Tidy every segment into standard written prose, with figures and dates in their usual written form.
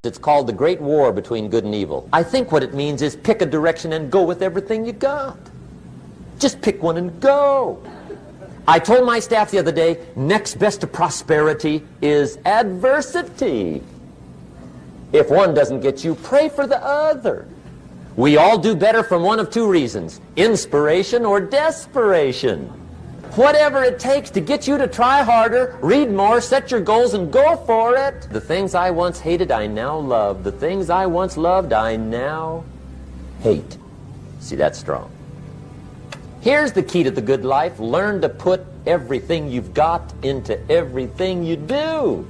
It's called the Great War between good and evil. I think what it means is pick a direction and go with everything you got. Just pick one and go. I told my staff the other day, next best to prosperity is adversity. If one doesn't get you, pray for the other. We all do better from one of two reasons, inspiration or desperation. Whatever it takes to get you to try harder, read more, set your goals, and go for it. The things I once hated, I now love. The things I once loved, I now hate. See, that's strong. Here's the key to the good life. Learn to put everything you've got into everything you do.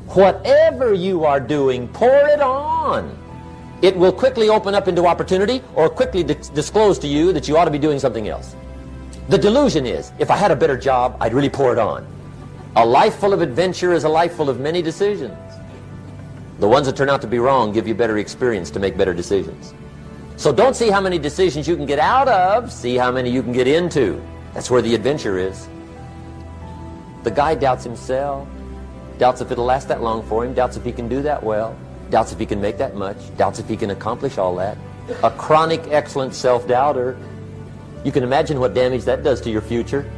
Whatever you are doing, pour it on. It will quickly open up into opportunity or quickly disclose to you that you ought to be doing something else. The delusion is, if I had a better job, I'd really pour it on. A life full of adventure is a life full of many decisions. The ones that turn out to be wrong give you better experience to make better decisions. So don't see how many decisions you can get out of, see how many you can get into. That's where the adventure is. The guy doubts himself, doubts if it'll last that long for him, doubts if he can do that well, doubts if he can make that much, doubts if he can accomplish all that. A chronic, excellent self-doubter. You can imagine what damage that does to your future.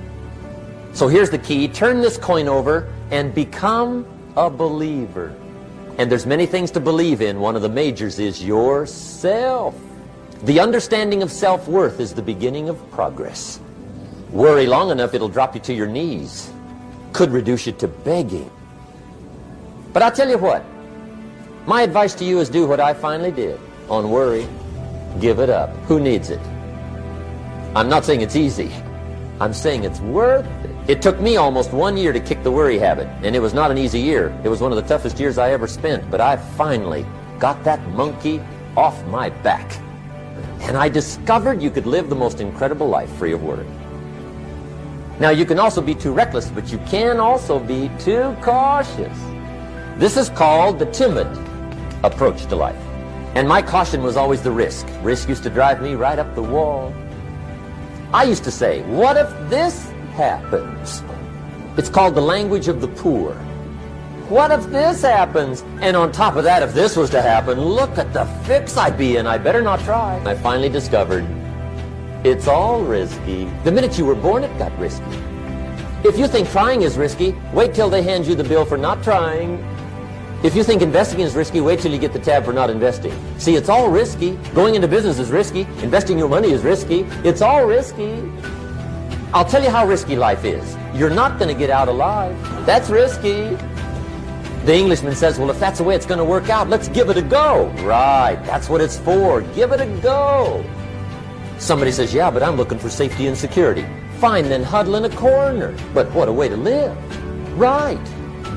So here's the key. Turn this coin over and become a believer. And there's many things to believe in. One of the majors is yourself. The understanding of self-worth is the beginning of progress. Worry long enough, it'll drop you to your knees. Could reduce you to begging. But I'll tell you what. My advice to you is do what I finally did. On worry, give it up. Who needs it? I'm not saying it's easy. I'm saying it's worth it. It took me almost 1 year to kick the worry habit, and it was not an easy year. It was one of the toughest years I ever spent, but I finally got that monkey off my back. And I discovered you could live the most incredible life free of worry. Now, you can also be too reckless, but you can also be too cautious. This is called the timid approach to life. And my caution was always the risk. Risk used to drive me right up the wall. I used to say, what if this happens? It's called the language of the poor. What if this happens? And on top of that, if this was to happen, look at the fix I'd be in. I better not try. I finally discovered it's all risky. The minute you were born, it got risky. If you think trying is risky, wait till they hand you the bill for not trying. If you think investing is risky, wait till you get the tab for not investing. See, it's all risky. Going into business is risky. Investing your money is risky. It's all risky. I'll tell you how risky life is. You're not going to get out alive. That's risky. The Englishman says, well, if that's the way it's going to work out, let's give it a go. Right, that's what it's for. Give it a go. Somebody says, yeah, but I'm looking for safety and security. Fine, then huddle in a corner. But what a way to live. Right.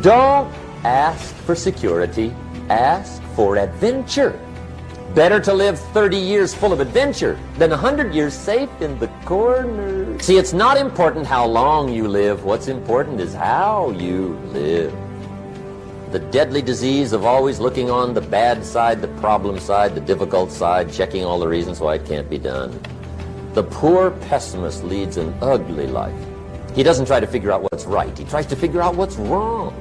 Don't ask for security. Ask for adventure. Better to live 30 years full of adventure than 100 years safe in the corner. See, it's not important how long you live. What's important is how you live. The deadly disease of always looking on the bad side, the problem side, the difficult side, checking all the reasons why it can't be done. The poor pessimist leads an ugly life. He doesn't try to figure out what's right. He tries to figure out what's wrong.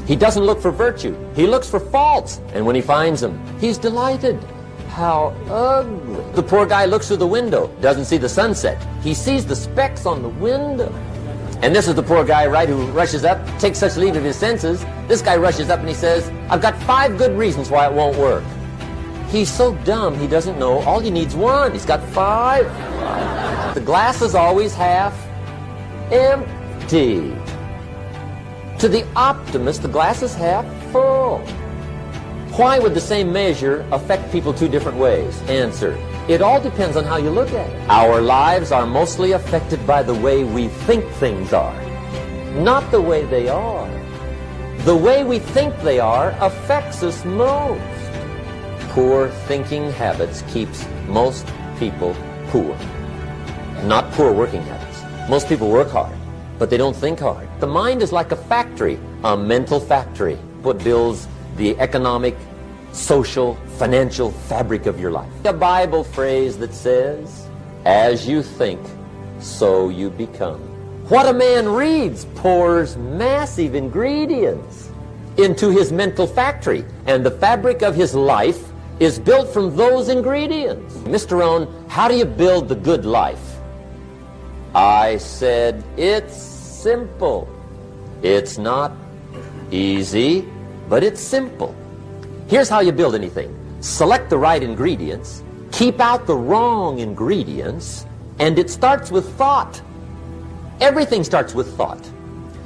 He doesn't look for virtue. He looks for faults. And when he finds them, he's delighted. How ugly. The poor guy looks through the window, doesn't see the sunset. He sees the specks on the window. And this is the poor guy, right, who rushes up, takes such leave of his senses. This guy rushes up and he says, I've got 5 good reasons why it won't work. He's so dumb, he doesn't know. All he needs 1. He's got 5. The glass is always half empty. To the optimist, the glass is half full. Why would the same measure affect people 2 different ways? Answer, it all depends on how you look at it. Our lives are mostly affected by the way we think things are, not the way they are. The way we think they are affects us most. Poor thinking habits keeps most people poor. Not poor working habits. Most people work hard, but they don't think hard. The mind is like a factory, a mental factory. What builds the economic, social, financial fabric of your life. A Bible phrase that says, as you think, so you become. What a man reads pours massive ingredients. into his mental factory, and the fabric of his life is built from those ingredients. Mr. Rohn, how do you build the good life? I said, it's simple. It's not easy, but it's simple. Here's how you build anything. Select the right ingredients, keep out the wrong ingredients, and it starts with thought. Everything starts with thought.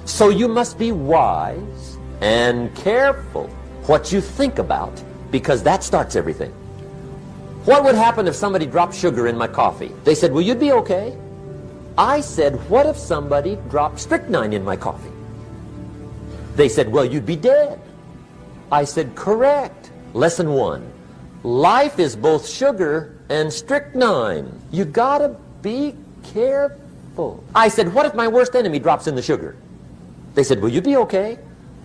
So you must be wise and careful what you think about, because that starts everything. What would happen if somebody dropped sugar in my coffee? They said, well, you'd be okay. I said, what if somebody dropped strychnine in my coffee? They said, well, you'd be dead. I said, correct. Lesson 1. Life is both sugar and strychnine. You gotta be careful. I said, what if my worst enemy drops in the sugar? They said, will you be okay?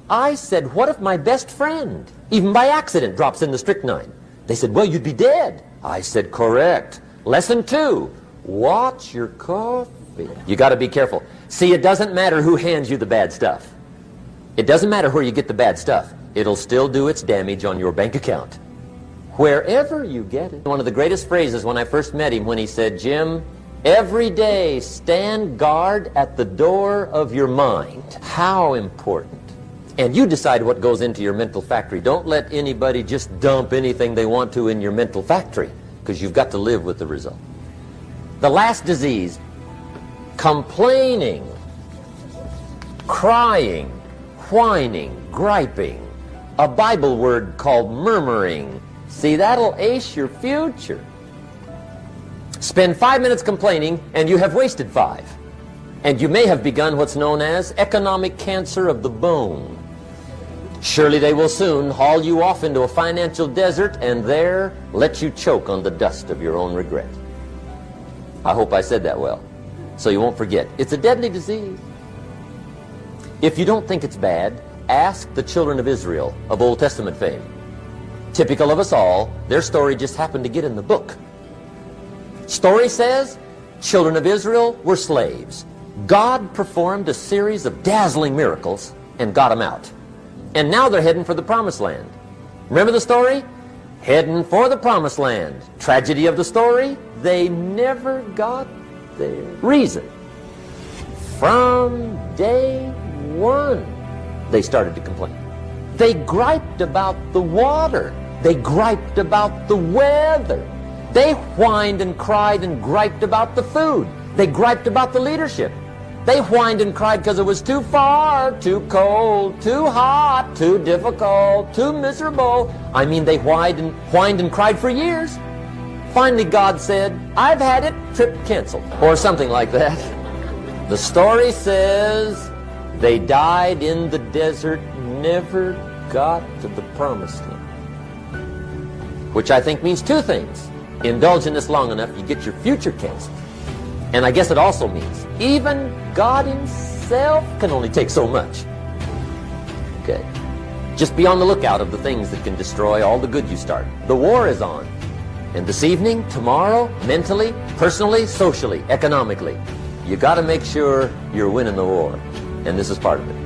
I said, what if my best friend, even by accident, drops in the strychnine? They said, well, you'd be dead. I said, correct. Lesson 2, watch your coffee. You gotta be careful. See, it doesn't matter who hands you the bad stuff. It doesn't matter where you get the bad stuff. It'll still do its damage on your bank account. Wherever you get it. One of the greatest phrases when I first met him, when he said, Jim, every day stand guard at the door of your mind. How important. And you decide what goes into your mental factory. Don't let anybody just dump anything they want to in your mental factory, because you've got to live with the result. The last disease, complaining, crying, whining, griping. A Bible word called murmuring. See, that'll ace your future. Spend 5 minutes complaining, and you have wasted 5. And you may have begun what's known as economic cancer of the bone. Surely they will soon haul you off into a financial desert and there let you choke on the dust of your own regret. I hope I said that well, so you won't forget. It's a deadly disease. If you don't think it's bad, ask the children of Israel of Old Testament fame. Typical of us all, their story just happened to get in the book. Story says, children of Israel were slaves. God performed a series of dazzling miracles and got them out. And now they're heading for the promised land. Remember the story? Heading for the promised land. Tragedy of the story, they never got there. Reason, from day one, they started to complain. They griped about the water. They griped about the weather. They whined and cried and griped about the food. They griped about the leadership. They whined and cried because it was too far, too cold, too hot, too difficult, too miserable. I mean, they whined and cried for years. Finally, God said, I've had it, trip canceled, or something like that. The story says they died in the desert, never got to the promised land. Which I think means 2 things. Indulge in this long enough, you get your future canceled. And I guess it also means even God himself can only take so much. Okay. Just be on the lookout of the things that can destroy all the good you start. The war is on. And this evening, tomorrow, mentally, personally, socially, economically, you got to make sure you're winning the war. And this is part of it.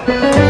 on.